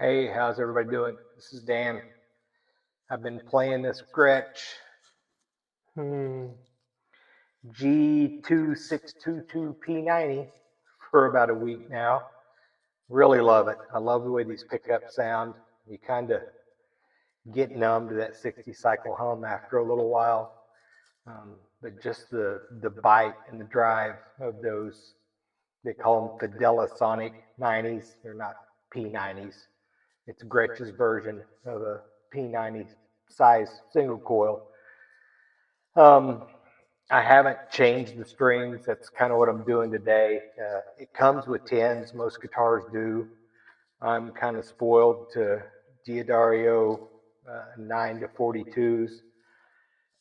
Hey, how's everybody doing? This is Dan. I've been playing this Gretsch G2622P90 for about a week now. Really love it. I love the way these pickups sound. You kind of get numb to that 60 cycle hum after a little while. But just the bite and the drive of those, they call them Fidelisonic 90s. They're not P90s. It's Gretsch's version of a P90 size single coil. I haven't changed the strings. That's kind of what I'm doing today. It comes with 10s. Most guitars do. I'm kind of spoiled to Diodario 9 to 42s.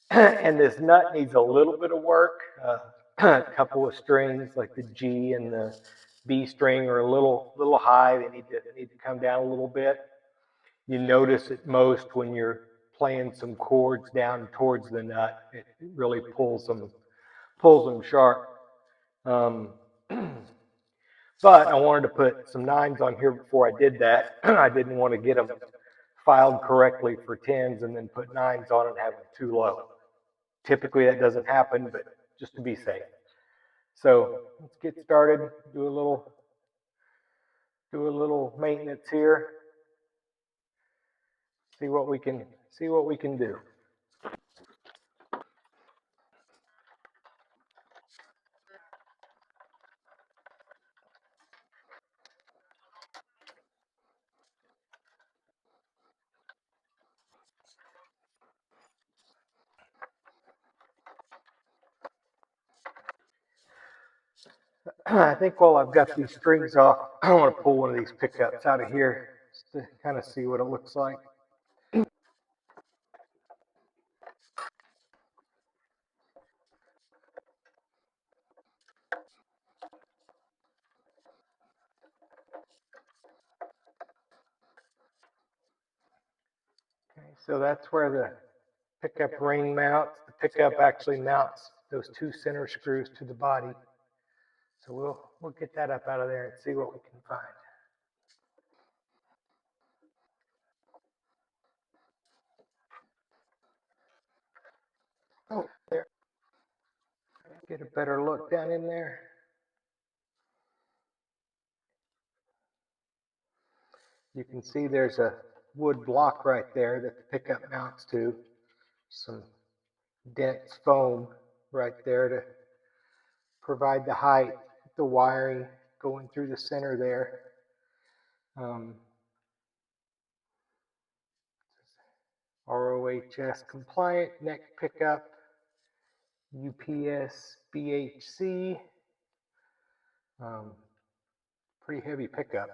And this nut needs a little bit of work. A couple of strings like the G and the B string are a little high. They need to come down a little bit. You notice it most when you're playing some chords down towards the nut. It really pulls them sharp. But I wanted to put some 9s on here before I did that. I didn't want to get them filed correctly for 10s and then put 9s on and have them too low. Typically that doesn't happen, but just to be safe. So let's get started. Do a little maintenance here. See what we can do. I think while I've got these strings off, I want to pull one of these pickups out of here just to kind of see what it looks like. Okay, so that's where the pickup ring mounts. The pickup actually mounts those two center screws to the body. So we'll get that up out of there and see what we can find. Oh, there. Get a better look down in there. You can see there's a wood block right there that the pickup mounts to. Some dense foam right there to provide the height, the wiring going through the center there. ROHS compliant neck pickup, UPS BHC. Pretty heavy pickup.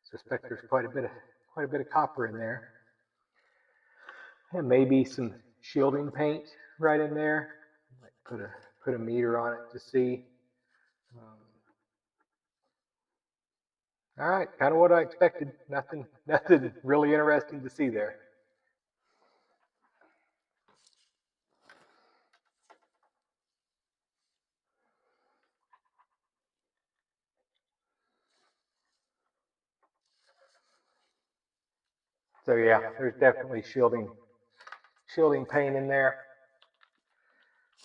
Suspect there's quite a bit of copper in there, and maybe some shielding paint right in there. Might put a meter on it to see. All right, kind of what I expected. Nothing really interesting to see there. So yeah, there's definitely shielding paint in there.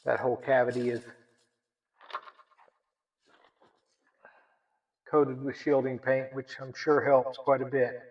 That whole cavity is coated with shielding paint, which I'm sure helps quite a bit.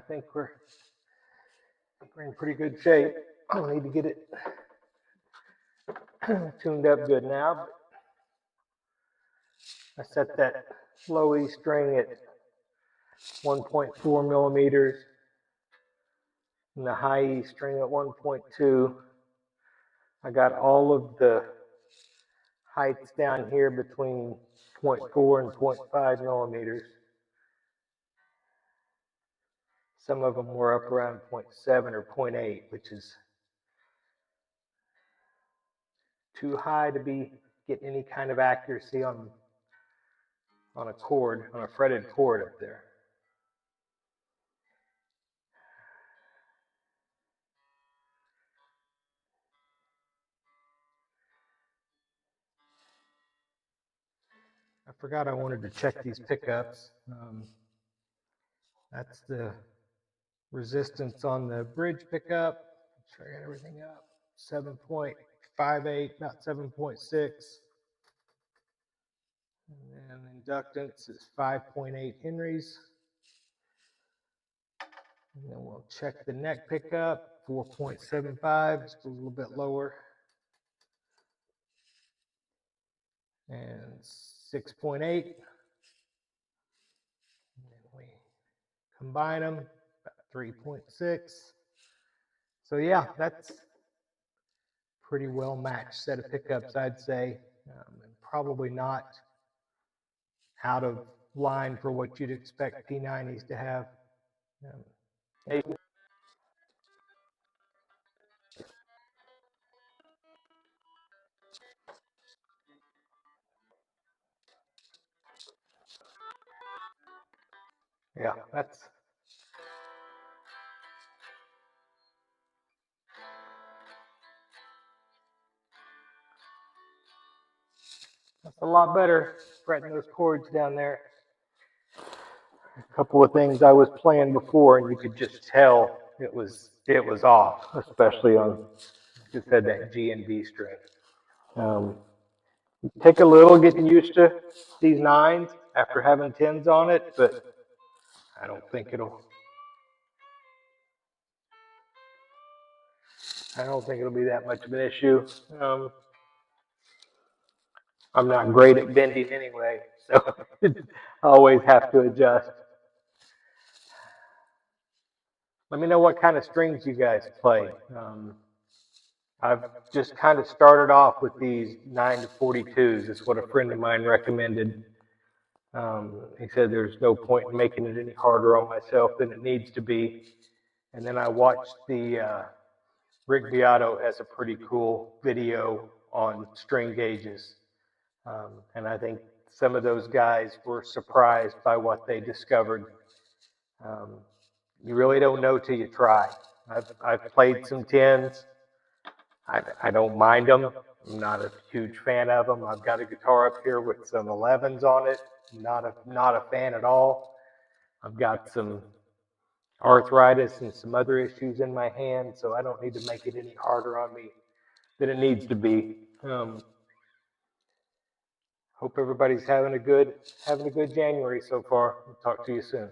think we're in pretty good shape. I'll need to get it tuned up good now. But I set that low E string at 1.4 millimeters and the high E string at 1.2. I got all of the heights down here between 0.4 and 0.5 millimeters. Some of them were up around 0.7 or 0.8, which is too high to be getting any kind of accuracy on a chord, on a fretted chord up there. I forgot I wanted to check these pickups. That's the resistance on the bridge pickup. Make sure I got everything up. 7.58, about 7.6. And then inductance is 5.8 Henrys. And then we'll check the neck pickup, 4.75, just a little bit lower. And 6.8. And then we combine them, about 3.6. So yeah, that's pretty well matched set of pickups, I'd say. And probably not out of line for what you'd expect P90s to have. Yeah, that's a lot better, fretting those chords down there. A couple of things I was playing before, and you could just tell it was off, especially on, like I said, that G and B string. Take a little getting used to these nines after having tens on it, but I don't think it'll be that much of an issue. I'm not great at bending anyway, so I always have to adjust. Let me know what kind of strings you guys play. I've just kind of started off with these 9 to 42s. It's what a friend of mine recommended. He said there's no point in making it any harder on myself than it needs to be. And then I watched the Rick Beato has a pretty cool video on string gauges. And I think some of those guys were surprised by what they discovered. You really don't know till you try. I've played some tens. I don't mind them. I'm not a huge fan of them. I've got a guitar up here with some 11s on it. Not a fan at all. I've got some arthritis and some other issues in my hand, so I don't need to make it any harder on me than it needs to be. Hope everybody's having a good January so far. We'll talk to you soon.